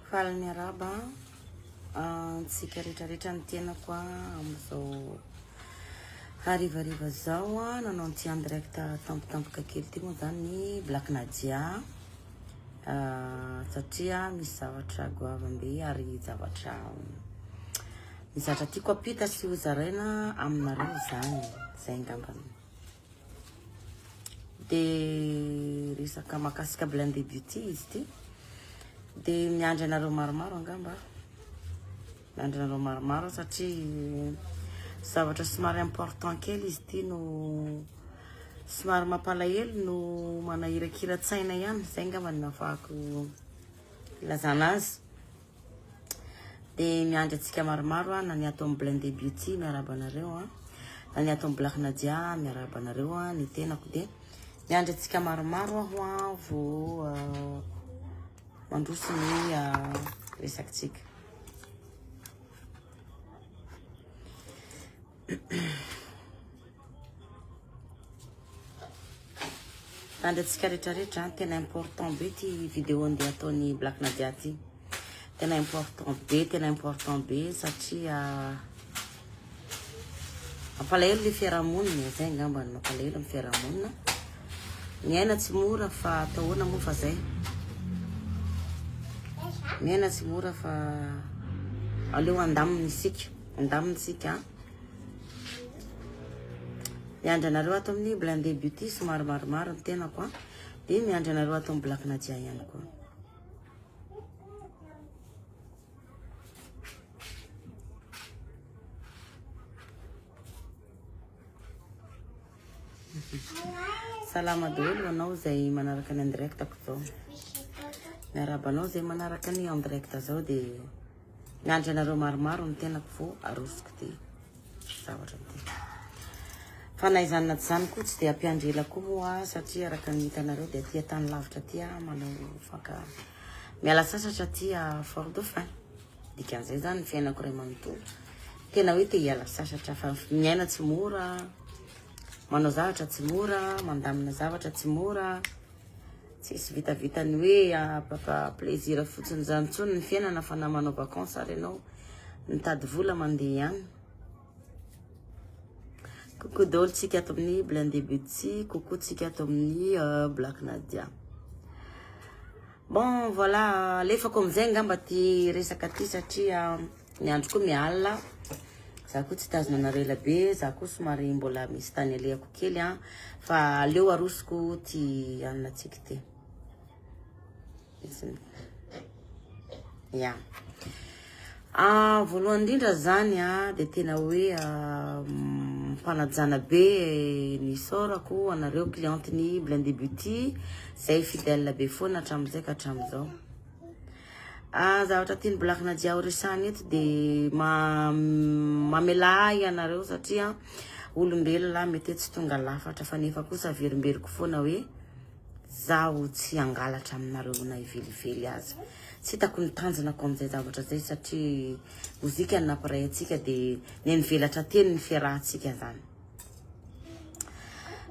Faly miaraba tsika rehetrarehetra ny tenako amizao harivariva zao nanao ty en direct tampotampoka kely ty moa zany ny Black Nadia satria misy zavatra goavambe ary zavatra tiako apita sy ho zaraina aminareo zany zay ngambany de resaka makasika Blindé Beauty izy ty de miandry anareo maromaro angamba miandry anareo maromaro satria zavatra somary important kely izy ty no somary mampalahelo no manahirakira-tsaina ihany zay ngambany nafahako ilazana azy de miandry atsika maromaro na ny ato amin'ny Blindé Beauty miaraba anareo na ny ato amin'ny Black Nadia miaraba anareo ny tenako de miandry atsika maromaro aho vo mandroso ny resakitsika miandry atsika rehetrarehetra tena important be ty vidéo andeha ataony Black Nadia ty tena important be satria mampalahelo le fiarahamonina zay ngambany mampalahelo amin'ny fiarahamonina miaina tsy mora fa atahoana moa fa zay miaina tsy mora fa aleo andaminy isika miandry anareo ato amin'ny Blindé Beauty somary maromaro ny tenako de miandry anareo ato amin'ny Black Nadia ihany koa salama daholo anao zay manaraka ny en direct ako zao miaraba anao zay manaraka ny en direct zao de miandry anareo maromaro ny tenako vo arosoko ty zavatra ty fanahy zany naty zany koa tsy de ampiandrela koa moa satria araka ny hitanareo de aty tany lavitra ty manao faka miala sasatra ty Fort Dauphin dikan'izay zany ny fiainako ray manontolo tena hoe te hiala sasatra fa miaina tsy mora manao zavatra tsy mora mandamina zavatra tsy mora tsisy vitavitany hoe papa plaisir fotsiny zany tsony ny fiainana fa na manao vacances ary ianao mitady vola mandeha ihany coucou daholo tsika ato amin'ny Blindé Beauty coucou tsika ato amin'ny Black Nadia bon voilà alefako amizay ngamba ty resaka ty satria ny andro koa miala za koa tsy tazona anareo ela be za koa somary mbola misy tany aleako kely fa aleo arosoko ty aninatsika ty ya voalohany indrindra zany de tena hoe mpanajana be ny sorako anareo cliente ny Blindé Beauty zay fidèle be foana hatramizay ka hatramizao zavatra tiany Black Nadia resany eto de mamela ianareo satria olombelona mety tsy tonga lafatra fa nefa kosa verimberiko foana hoe zaho tsy angalatra aminareo na ivelively azy tsy hitako ny tanjonako amizay zavatra zay satria mozika ny nampiray atsika de ny nivelatra teny ny fiarahantsika zany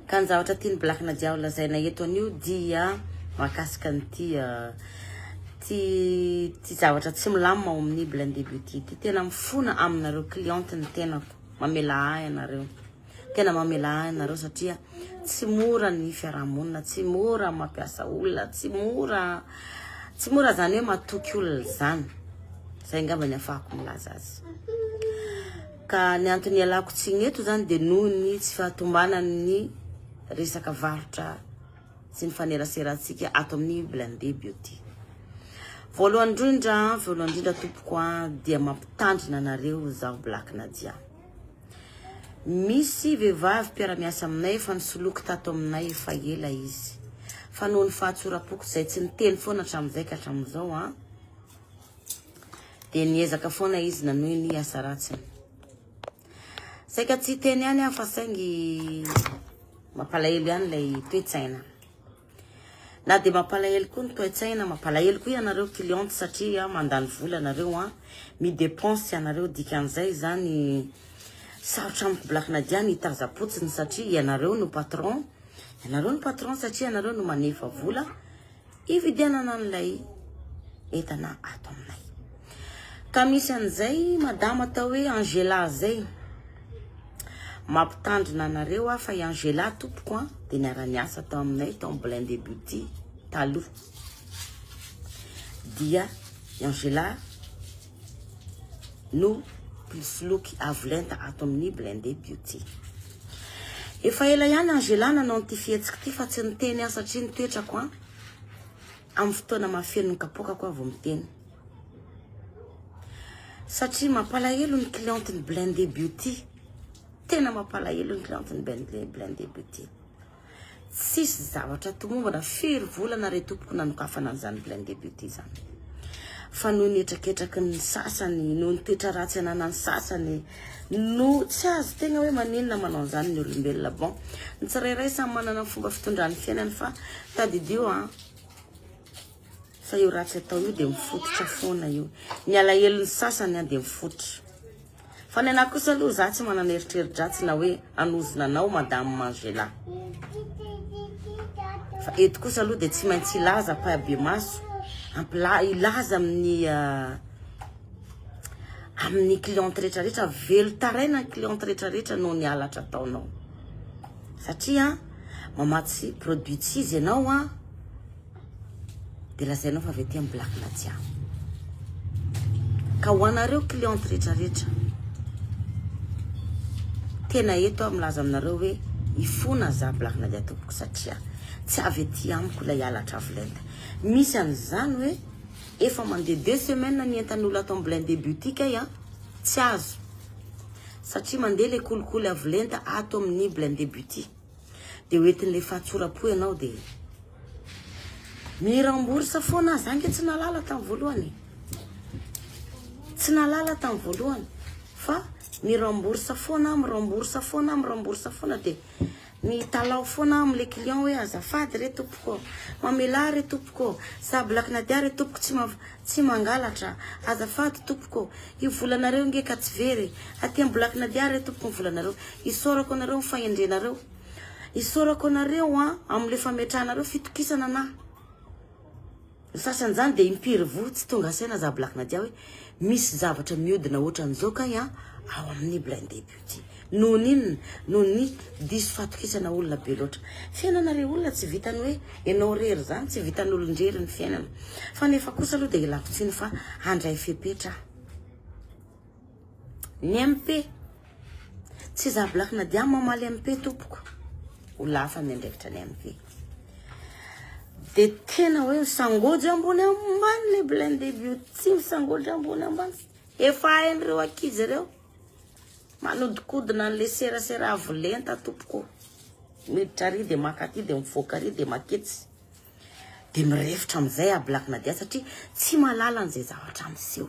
ka ny zavatra tiany Black Nadia lazaina eto anio dia makasika nyty ty zavatra tsy milamina ao amin'ny Blindé Beauty ty tena mifona aminareo cliente ny tenako mamela ianareo tena mamela ianareo satria tsy mora ny fiarahamonina tsy mora mampiasa olona tsy mora zany hoe matoky olona zany zay ngamba ny afahako milaza azy ka ny antony ialako tsiny eto zany de noho ny tsy fahatombanany ny resaka varotra sy ny faneraseratsika ato amin'ny Blindé Beauty voalohany indrindra tompoko dia mampitandrina anareo zaho Black Nadia misy vehivavy mpiara-miasa aminay fa nisoloky tato aminay efa ela izy fa noho ny fahatsorapoko zay tsy niteny foana hatramizay ka hatramizao de niezaka foana izy nanohy ny asa ratsiny zay ka tsy teny ihany fa saingy mampalahelo ihany lay toe-tsaina na de mampalahelo koa ny toe-tsaina mampalahelo koa ianareo cliente satria mandany vola anareo midépense anareo dikan'izay zany sarotra amiko Black Nadia ny tazapotsiny satria ianareo no patron satria ianareo no manefa vola ividianana an'ilay entana ato aminay. Ka misy an'izay madama atao hoe Angela zay. Mampitandrina anareo fa i Angela tompoko dia niara-niasa tao aminay tao Blindé Beauty taloha. Dia i Angela no mpisoloky avolenta ato amin'ny Blindé Beauty. Efa ela ihany Angela nanao ity fihetsika ity fa tsy niteny satria nitoetrako amin'ny fotoana mafeno ny kapoka koa vao miteny. Satria mampalahelo ny clientiny Blindé Beauty. Tena mampalahelo ny clientiny Blindé Beauty. Tsisy zavatra tomombana firy volana re tompoko nanokafana an'izany Blindé Beauty zany. Fa no nietraketraky ny sasany, no nitoetra ratsy ananany sasany, no tsy azo tegna hoe maninona manao an'izany ny olombelona. Bon, ny tsirairay samy manana fomba fitondrany fiainany fa tadidio fa io ratsy atao io dia mifototra foana io. Ny alahelo ny sasany dia mifototra. Fa ny anahy kosa aloha za tsy manana eritreri-dratsy na hoe anozona anao madame Angela. Fa eto kosa aloha dia tsy maintsy ilaza pahabe maso, ilaza amin'ny cliente rehetrarehetra, velo taraina ny cliente rehetrarehetra no ny halatra ataonao. Satria mamatsy produit tsy izy ianao dia lazainao fa avy aty amin'ny Black Nadia. Ka ho anareo cliente rehetrarehetra, tena eto milaza aminareo hoe ifona za Black Nadia tompoko satria tsy avy aty amiko ilay halatra avolenta. Misy an'izany hoe efa mandeha 2 semaines ny entan'olona ato amin'ny Blindé Beauty kay tsy azo. Satria mandeha le kolikoly avolenta ato amin'ny Blindé Beauty. Dia hoentin'le fahatsora-po ianao dia miramborsa foana zange tsy nalala tamin'ny voalohany. Tsy nalala tamin'ny voalohany fa miramborsa foana dia mitalao foana amin'le client hoe azafady re tompoko, mamela re tompoko, za Black Nadia re tompoko tsy mangalatra, azafady tompoko, io volanareo nge ka tsy very, aty amin'ny Black Nadia re tompoko ny volanareo, isorako anareo ny fahendrenareo, isorako anareo amin'le fametranareo fitokisana na. Sasany zany dia impiry vo tsy tonga saina za Black Nadia hoe misy zavatra mihodina ohatran'izao kay ao amin'ny Blindé Beauty. Noho ny diso fatokisana olona be loatra. Fiainanareo olona tsy vitany hoe ianao rery zany, tsy vitany olon-drery ny fiainana. Fa nefa kosa aloha dia ilakotsiny fa handray fepetra. Ny MP, tsy za Black Nadia mamaly MP tompoko. Ho lafa ny andraikitra ny MP. Dia tena hoe misangojo ambony ambany le Blindé Beauty, misangojo ambony ambany. Efa hain'ireo ankizy ireo manodikodina an'le serasera avolenta tompoko. Miditra ary dia maka aty dia mivoaka ary dia maketsy. Dia mirefitra amin'izay Black Nadia satria tsy malala an'izay zavatra am'seho.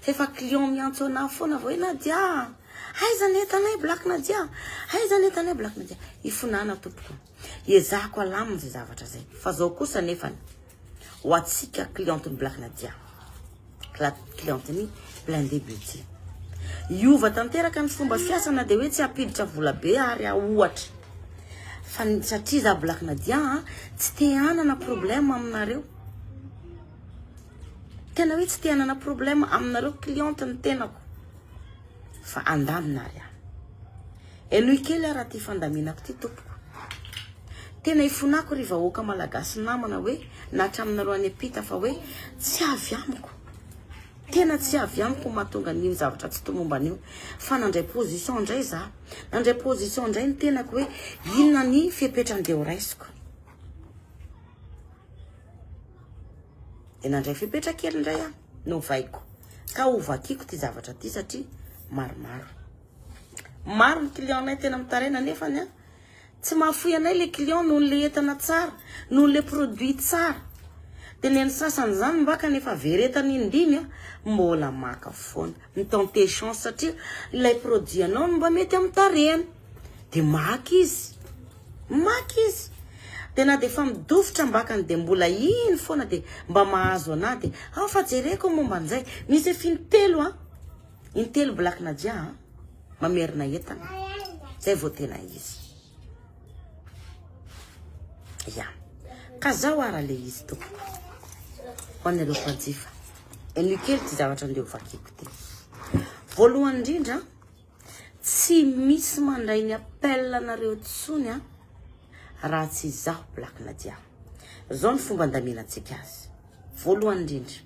Fa client miantso anahy foana vao hoe Nadia, aiza ny entanay Black Nadia, aiza ny entanay Black Nadia. Ifonana tompoko. Ezahako alaminy izay zavatra zay. Fa zao kosa nefany ho atsika clientiny Black Nadia, clientiny Blindé Beauty. Iova tanteraka ny fomba fiasana dia hoe tsy apiditra vola be ary ohatra. Fa satria za Black Nadia tsy te hanana problème aminareo. Tena hoe tsy te hanana problème aminareo cliente ny tenako. Fa andaminary enoy kely raha ty fandaminako ty tompoko. Tena ifonako ry vahoaka malagasy namana hoe nahatraminareo any apita fa hoe tsy avy amiko. Tena tsy avy amiko mahatonga an'io zavatra tsy tomomba an'io. Fa nandray position indray za. Nandray position indray ny tenako hoe inona ny fepetra andeha ho raisiko. Dia nandray fepetra kely indray novaiko. Ka hovakiako ty zavatra ty satria maromaro. Maro ny client-nay tena mitaraina nefany tsy mahafoy anay le client noho le entana tsara, noho le produit tsara. Dia ny sasany zany mbaka nefa veretany indimy mbola maka foana. Mitente chance satria ilay produit anao mba mety amin'ny tarehany. Dia maky izy. Dia na dia efa midofotra mbakany dia mbola iny foana dia mba mahazo anahy dia fa jereko momba an'izay. Misy efintelo intelo Black Nadia mamerina entana. Zay vao tena izy. Kazawara le izy tompoko. Ho anareo mpanjifa. Eny kely ty zavatra andeo vakiko ty. Voalohany indrindra, tsy misy mandray ny appel anareo tsony raha tsy zaho Black Nadia. Zao ny fomba andaminantsika azy. Voalohany indrindra,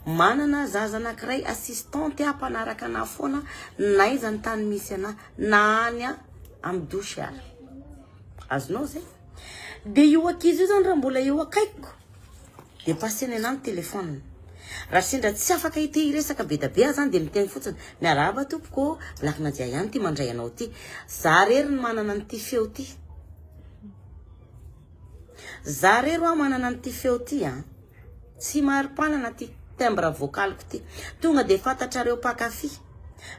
manana zaza anankiray assistante ampanaraka ana foana na iza ny tany misy ana na any amin'ny dosy ary. Azonao zay? De io ankizy io zany raha mbola eo akaikiko de paseny ana ny telefôniny. Raha sendra tsy afaka ity resaka be da be zany de miteny fotsiny miarahaba tompoko Black Nadia ihany ty mandray anao ty. Za rery ny manana n'ty feo ty. Za rery manana n'ty feo ty tsy mari-panana ty timbre vocal-ko ty. Tonga de fantatrareo pakafy.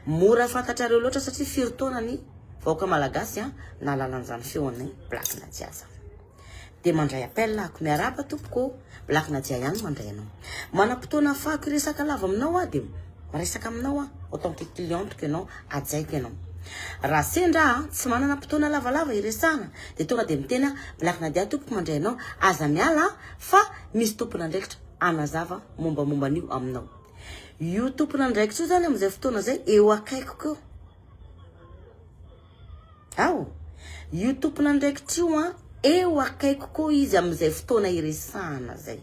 Mora fantatrareo loatra satria firitaona ny vahoaka malagasy nalalan'izany feon'ny Black Nadia zany. De mandray appel ako miarahaba tompoko Black Nadia ihany mandray anao. Manam-potoana afahako resaka lava aminao de resaka aminao en tant que cliente que non ajaiko ianao. Raha sendra tsy manana fotoana lavalava iresana de tonga de miteny Black Nadia tompoko mandray anao aza miala fa misy tompona ndraikitra anazava momba an'io aminao. Io tompona ndraikitra io zany amin'izay fotoana zay eo akaikiko. Ao, io tompona ndraikitra io eo akaikiko izy amin'izay fotoana iresana zay.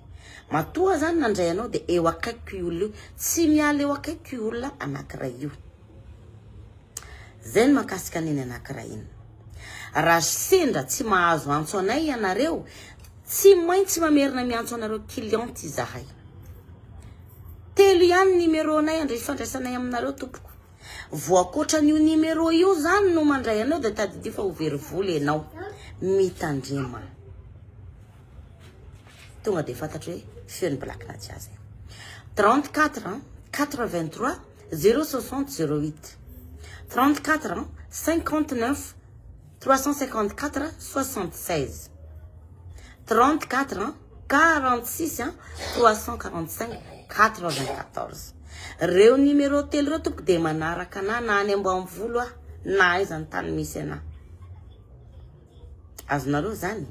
Matoa zany nandray anao de eo akaikiko io olona io, tsy miala eo akaikiko io olona anankiray io. Zay ny makasika an'iny anankiray iny. Raha sendra tsy mahazo antso anay ianareo, tsy maintsy mamerina miantso anareo cliente izahay. Telo ihany numéro anay andray fandraisanay aminareo tompoko. Voakoatra n'io numéro io zany no mandray anao de tadidy fa ho very vola ianao mitandrema. Tonga de fantatro hoe feon'ny Black Nadia zay. 34 83 060 08 34 59 354 76 34 46 345 94. Reo numéro telo reo tompoko de manaraka ana na any ambavolo na aiza ny tany misy ana. Azonareo zany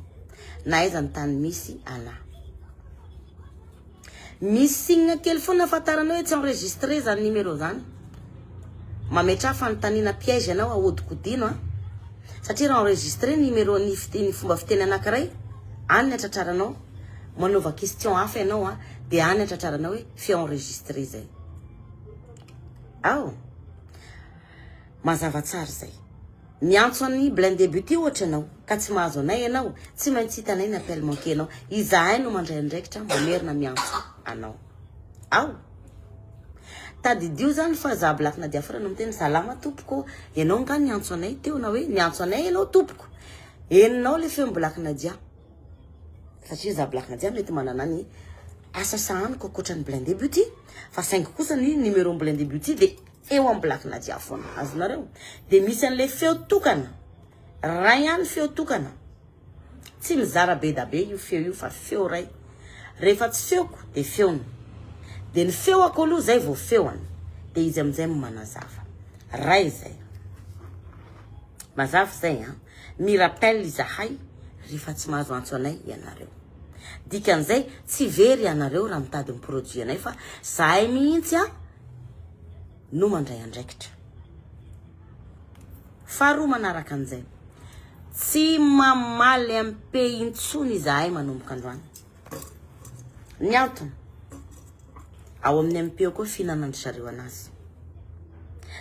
na aiza ny tany misy ana. Misy signe kely foana afantarana hoe tsy enregistré zany numéro zany. Mametra fanontaniana piège anao ahodikodino satria raha enregistré numéro ny fomba fiteny anankiray any atratraranao manova question hafa ianao de any atratraranao hoe fi enregistré zay. Ao, mazava tsara zay. Miantso any blindé but ohatra anao ka tsy mahazo anay ianao, tsy maintsy hitanay ny appel manqué anao. Izahay no mandray andraikitra mamerina miantso anao. Ao, tadidio zany fa za Black Nadia farany miteny salama tompoko, ianao nga niantso anay teo na hoe niantso anay ianao tompoko. Eninao le feo Black Nadia. Satria za Black Nadia mety manana ny asa sahaniko akoatra ny blindé but fa saingy kosa ny numéro blindé but de eo amin'ny Black Nadia foana. Azonareo de misy an'le feo tokana. Ray ihany feo tokana. Tsy mizara be da be io feo io fa feo ray. Rehefa tsy feoko de feony. De ny feo akolo zay vao feoany. De izy amizay manazava. Ray zay. Mazava zay mirapel izahay rehefa tsy mahazo antso anay ianareo. Dikan'izay tsy very ianareo raha mitady ny produit anay fa zahay mihitsy no mandray andraikitra. Faharoa manaraka an'izay. Tsy mamaly ampe intsony izahay manomboka androany. Ny antony ao amin'ny MP koa finanany zareo anazy.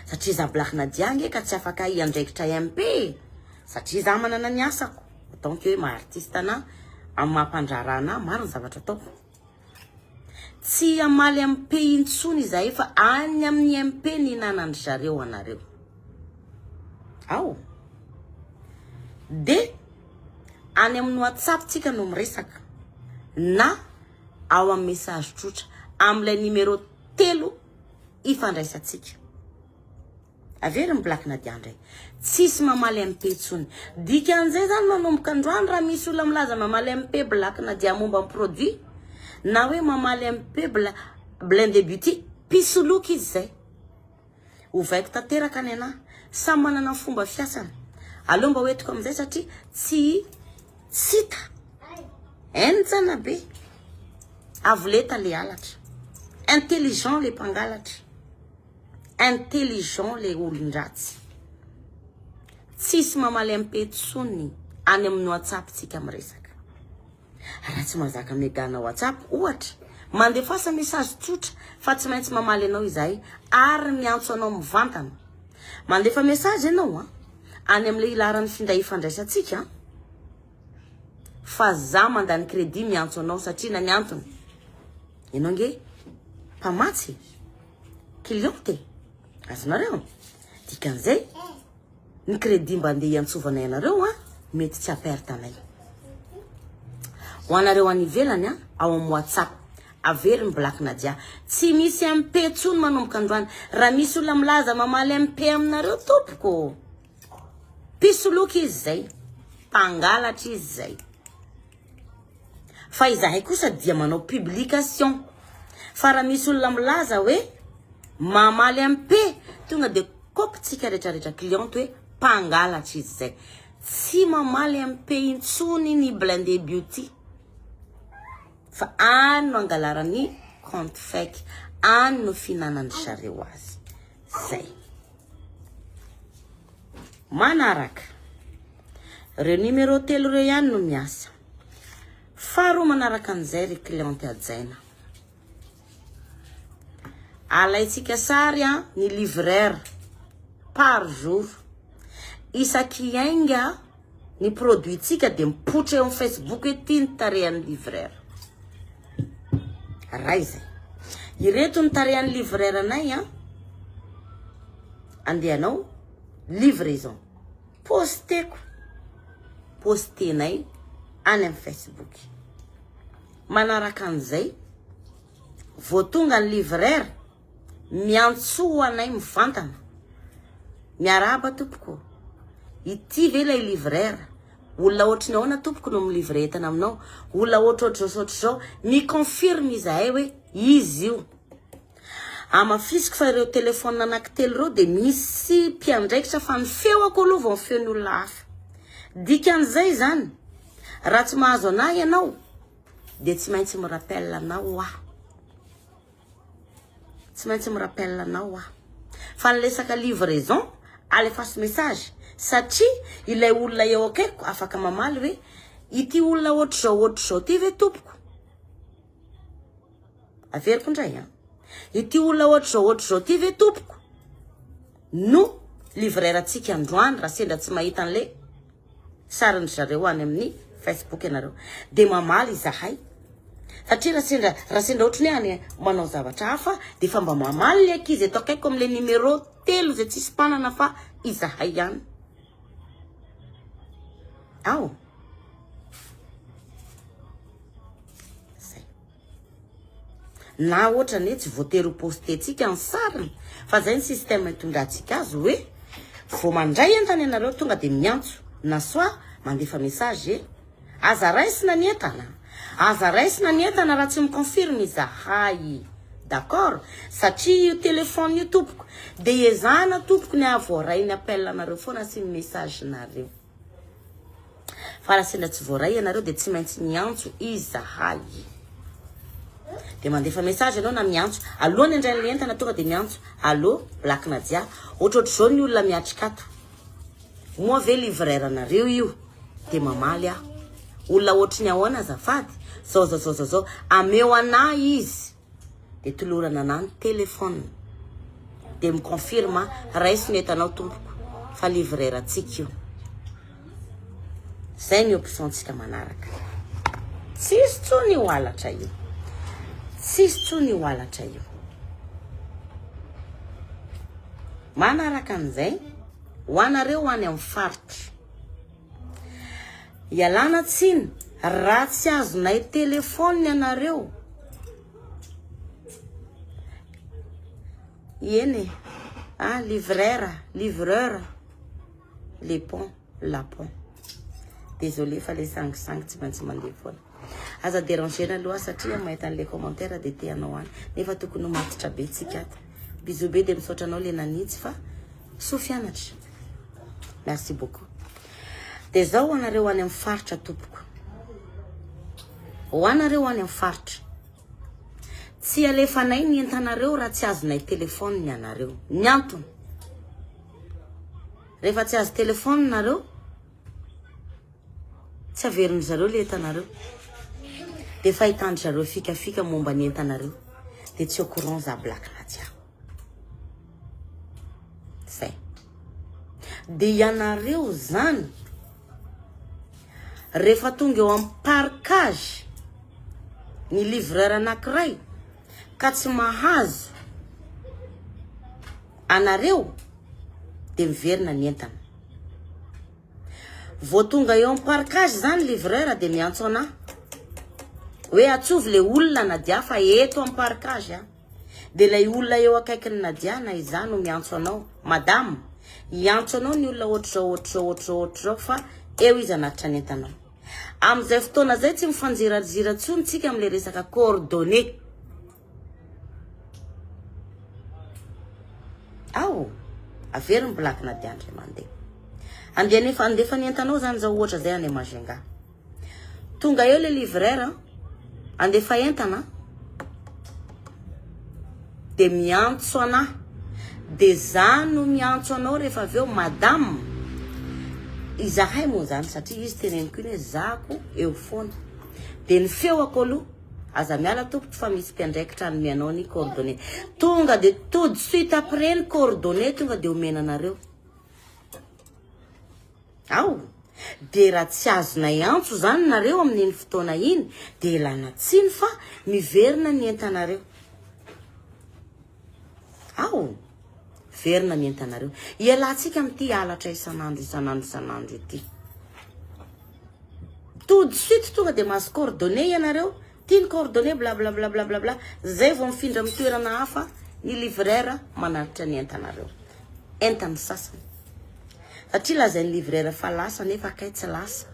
Satria za Black Nadia ka tsy afaka iandraikitra MP. Satria za manana ny asako. Donc hoe ma-artiste na amin'ny mampandrarana maro ny zavatra ataoko. Tsy amaly MP intsony izahay fa any amin'ny MP ny nanany zareo anareo. Ao. De any amin'ny WhatsApp tsika no miresaka na ao amin'ny message trotra am'ilay numéro telo ifandraisantsika. Averiny Black Nadia ndray. Tsisy mamaly MP tsony. Dikan'izay zany manomboka androany raha misy olona milaza mamaly MP Black Nadia momba amin'ny produit na hoe mamaly MP blindé beauty pisoloky izy zay. Ovaiko tanteraka any ana samy manana fomba fiasana. Aleo mba hoetiko amizay satria tsy hita Entsana be. Avoleta le alatra. Intelligent le mpangalatra. Intelligent le olon-dratsy. Tsisy mamaly ampetsony any amin'ny WhatsApp tsika miresaka. Raha tsy mazaka megana WhatsApp ohatra, mandefasa message tsotra fa tsy maintsy mamaly anao izay ary miantso anao mivantana. Mandefa message anao any amin'le ilaran'ny finday ifandraisantsika fa za mandany crédit miantso anao satria na miantona. Ianao nge mpamatsy cliente azonareo dikan'izay ny crédit mba andeha iantsovanay anareo mety tsy aperte anay. Ho anareo any ivelany ao amin'ny WhatsApp averiny Black Nadia tsy misy MP tsony manomboka androany. Raha misy olona milaza mamaly MP aminareo tompoko, pisoloky izy zay, mpangalatra izy zay. Fa izahay kosa dia manao publication. Fa raha misy olona milaza hoe mamaly MP, tonga de kopitsika rehetrarehetra client hoe mpangalatra izy zay. Tsy mamaly MP intsony ny Blindé Beauty. Fa any no angalarany compte fake, any no finanany zareo azy. Zay. Manaraka. Reo numéro telo reo ihany no miasa. Faharoa manaraka an'izay ry cliente ajaina. Alaitsika sary ny livreur par jour. Isaky ainga ny produit tsika de mipotra eo amin'ny Facebook hoe ty ny tarehan'ny livreur. Ray zay. Ireto ny tarehan'ny livreur anay andehanao livraison. Posteko. Postenay any amin'ny Facebook. Manaraka an'izay voatonga ny livreur miantso anay mivantana. Miaraba tompoko. Ity ve lay livreur olona ohatry ny ahoana tompoko no milivre entana aminao. Olona ohatrohatr'izao zao mi confirme izahay hoe izy io. Amafisiko fa ireo telefônina anankitelo reo de misy mpiandraikitra fa ny feoko aloha vao feon'ny olona hafa. Dikan'izay zany, raha tsy mahazo anahy ianao de tsy maintsy mirapelle anao Tsy maintsy mirapelle anao Fa nilesaka livraison, alefasy message. Satria ilay olona eo akaiko afaka mamaly hoe ity olona ohatr'izao ty ve tompoko. Averiko indray ity olona ohatr'izao ty ve tompoko. No livreur atsika androany raha sendra tsy mahita an'le sariny zareo any amin'ny Facebook ianareo. De mamaly izahay. Satria raha sendra ohatry ny any manao zavatra hafa de fa mba mamaly le ankizy eto akaiko amin'le numéro telo zay tsisy mpanana fa izahay ihany. Ao. Zay. Na ohatra ny tsy voatery poste tsika ny sariny. Fa zay ny système itondratsika azy hoe vao mandray entana ianareo tonga de miantso. Na soit mandefa message aza raisina ny entana. Aza raisina ny entana raha tsy miconfirme izahay. D'accord? Satria io téléphone io tompoko de ezana tompoko ny avoray ny appel anareo foana sy ny message nareo. Fa raha sendra tsy voaray ianareo de tsy maintsy miantso izahay. De mandefa message anao na miantso. Alohany indray ny entana tonga de miantso. Allô, Black Nadia. Ohatrohatr'izao ny olona miatrikato. Moa ve livreur anareo io? De mamaly olona ohatry ny ahoana azafady. Zao. Ameo anahy izy. De tolorana anahy ny telefônina. De miconfirma raisy ny entanao tompoko. Fa livreur atsika io. Zay ny option tsika manaraka. Tsisy tsony hoalatra io. Tsisy tsony hoalatra io. Manaraka an'izay, ho anareo any amin'ny faritra. Ialana tsiny, raha tsy azonay telefôny anareo. Iene, livreur, les ponts, la pont. Désolé fa le sangisangy tsy maintsy mandeha foana. Aza déranger aloha satria mahita an'le commentaire de te anao any. Nefa tokony ho matitra be tsika ato. Bisous be de misaotra anao le nanitsy fa sofianatra. Merci beaucoup. De zao anareo any amin'ny faritra tompoko. ho anareo any amin'ny faritra tsy alefanay ny entanareo raha tsy azonay telefôny ny anareo ny antony rehefa tsy azo telefôny nareo tsy averin'ny zareo le entanareo dia fahitandry zareo fikafika momba ny entanareo dia tsy au courant za blakina jiaby zay dia ianareo zany rehefa tonga eo amin'ny parkage ny livreur anankiray ka tsy mahazo anareo dia miverina ny entana vao tonga eo amin'ny parkage zany livreur dia miantso anahy hoe atsovy le olona nadia fa eto amin'ny parkage dia ilay olona eo akaikiny nadia na izany no miantso anao madame iantso anao ny olona ohatr'izao fa eo izy anatitra ny entanao amin'izay fotoana zay tsy mifanjirazira tsony tsika amin'ilay resaka coordonnées ao averiny blakina dia andry mandeha andefa ny entanao zany zao ohatra zay any Majunga tonga eo le livreur andefa entana dia miantso anahy dia za no miantso anao rehefa aveo madame izahay moa zany satria izy teneniko iny hoe zako eo foana dia ny feo akolo aza miala tompo fa misy mpiandraikitra anome anao ny coordonnées tonga dia tout de suite après ny coordonnées tonga dia omena anareo ao dia raha tsy azonay antso zany nareo amin'iny fotoana iny dia ilana tsiny fa miverina ny entanareo ao verina ny entanareo ialantsika amin'ity alatra isanandro ity tout de suite tonga dia mahazo coordonnées ianareo tia ny coordonnées blablabla zay vao mifindra amin'ny toerana hafa ny livreur manaritra ny entanareo entany sasany satria lazain'ny livreur fa lasa nefa akay tsy lasa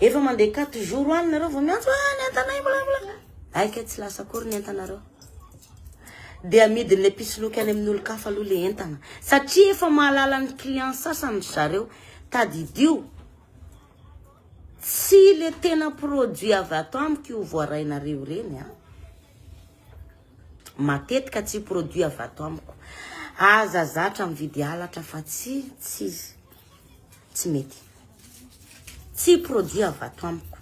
efa mandeha 4 jours any nareo vao miantso ny entanay blabla akay tsy lasa akory ny entanareo dia amidiny le pisoloky any amin'ny olo-kafa aloha le entana satria efa mahalala ny client sasany zareo tadidio tsy le tena produit avy ato amiko io voarainareo reny matetika tsy produit avy ato amiko aza zatra mividy alatra fa tsy mety tsy produit avy ato amiko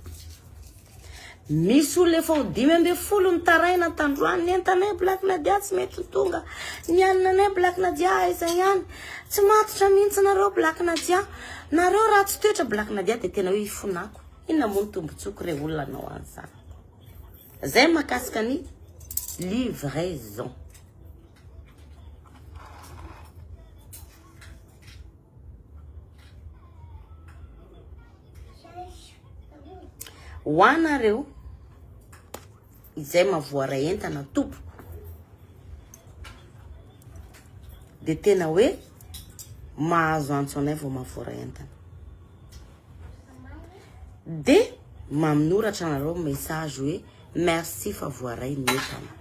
misy olona efa ho 5 mitaraina tandroany ny entanay blakina dia tsy mety tonga ny aninanay blakina dia aiza ihany tsy matotra mihitsy nareo blakina dia nareo raha tsy toetra blakina dia dia tena hoe ifonako inona moa ny tombotsoko re olona anao an'izany zay makasika ny livraison ho anareo izay mavoara entana tompoko dia tena hoe mahazo antso anay vao mavoara entana dia maminoratra anareo message hoe merci fa voaray ny entana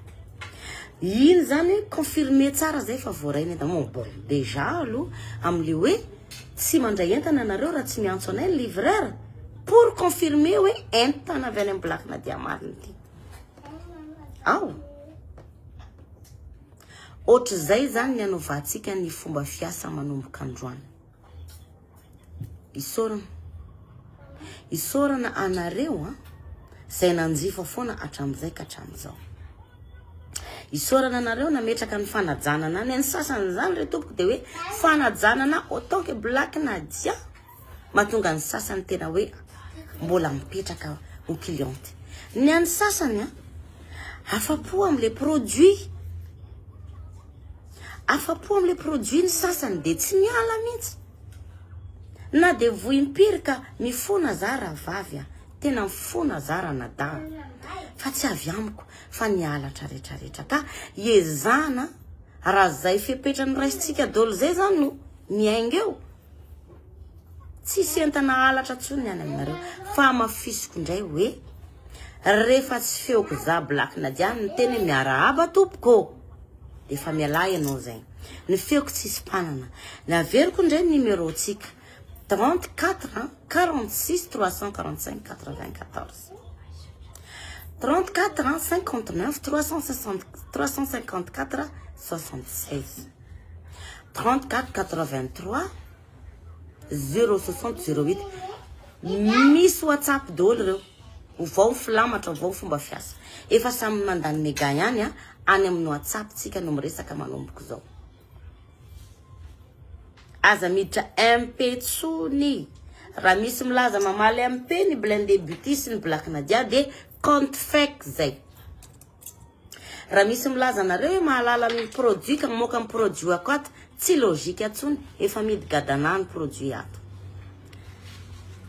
iny zany hoe confirmer tsara zay fa voaray ny entana bon déjà aloha amin'le hoe tsy mandray entana anareo raha tsy miantso anay ny livreur pour confirmer hoe entana avy any amin'ny blakina dia marina ity ao ohatra zay zany ny anovantsika ny fomba fiasa manomboka androany isorana anareo zay nanjifa foana atramizay ka hatramizao isorana anareo nametraka ny fanajanana ny sasany zany re tompoko dia hoe fanajanana autant que blakina dia mahatonga ny sasany tena hoe mbola mipetraka ho cliente ny any sasany afapo amin'le produit ny sasany dia tsy miala mihitsy na dia voimpirika mifona zara vavy tena mifona zara nada fa tsy avy amiko fa ny alatra rehetrarehetra ka iezana raha zay fepetra ny raisitsika dolo zay zany no miaingeo tsy sentana alatra tsony any aminareo fa mafisiko indray hoe rehefa tsy feoko za blakina diany ny teny miarahaba tompoko dia efa miala ianao zay ny feoko tsisy mpanana na averiko indray numéro tsika 34 46 345 94 34 ans, 59 354 76. 34 83 060 08. Misy WhatsApp dolo reo. Vao filamatra vao fomba fiasa. Efa samy mandany mega ihany any amin'ny WhatsApp tsika no miresaka manomboko zao. Aza miditra MP tsony. Raha misy milaza mamaly MP ny Blindé Beauty sy ny Black Nadia de compte fake zay. Raha misy milaza nareo mahalala ny produit ka moka ny produit akoat tsy logique atsony efa midy gadana ny produit ato.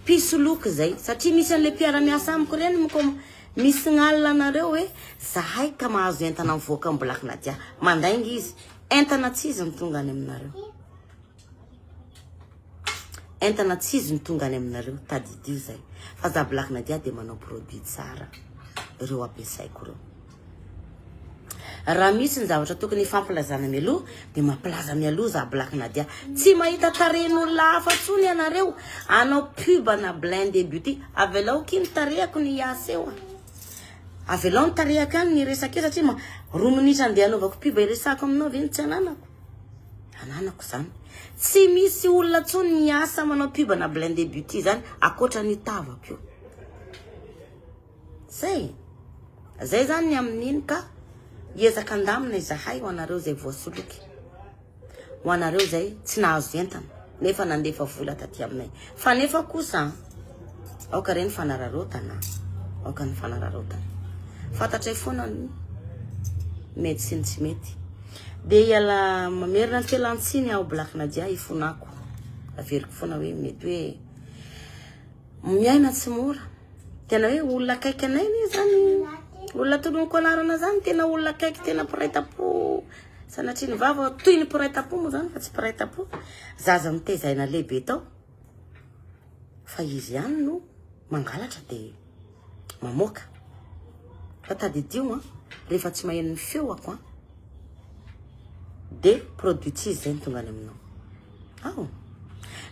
Piso look zay satria misy an'le mpiara-miasa amiko reny moko misy ngalina nareo hoe zahay ka mahazo entana mivoaka ny Black Nadia mandainga izy entana tsy izy tonga any aminareo. Entana tsy izy tonga any aminareo tadidio zay fa za Black Nadia de manao produit tsara reo ampiasaiko reo. Raha misy ny zavatra tokony fampilazana mialoha de mampilaza mialoha za Black Nadia. Tsy mahita tarehin'olona hafa tsony ianareo anao pub na Blindé Beauty avelao kiny tarehako ny asa eo. Avelao ny tarehako any ny resaka satria roa minitra andeha anaovako pub iresako aminao ve tsy ananako. Ananako zany. Tsy misy olona tsony ny asa manao pub na Blindé Beauty zany akoatra ny tavako io. Zay zany amin'iny ka ezaka andamina izahay ho anareo zay voasoloky. Ho anareo zay tsy nahazo entana nefa nandefa vola taty aminay. Fa nefa kosa aoka reny fanararotana. Aoka ny fanararotana. Fantatray foana mety sy tsy mety. De iala mamerina ny felantsiny ao Black Nadia ifonako. Averiko foana hoe mety hoe miaina tsy mora. Tena hoe olona akaiky anay ni zany. Olona toloniko anarana zany tena olona akaiky tena piraitapo. Sanatria ny vava toy ny piraitapo mo zany fa tsy piraitapo. Zaza mitezaina lehibe tao. Fa izy ihany no mangalatra de mamoaka. Fa tadidio rehefa tsy maheno ny feo ako de produit tsy izy zay ny tonga any aminao. Ao.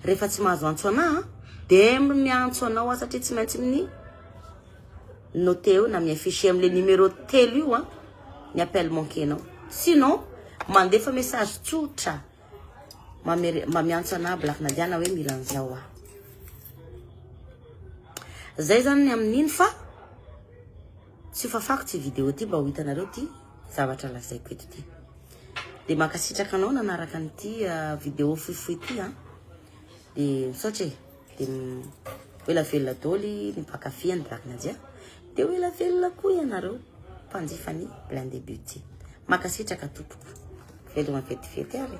Rehefa tsy mahazo antso ana de miantso anao satria tsy maintsy amin'ny noteo na mi-affiché amle numéro telo io ny appel manqué-nao. Sinon mandefa message tsotra mamiantso ana Black Nadia na hoe mila an'zao Zay zany amin'iny fa tsy fafako ty vidéo ty mba ho hitanareo ty zavatra lazaiko eto ty. De makasitraka anao nanaraka an'ity vidéo fohifohy ty de misaotra de elavelona doly ny mpakafia ny Black Nadia de elavelona koa ianareo mpanjifany Blindé Beauty. Makasitraka tompoko. Veloma vetivety ary.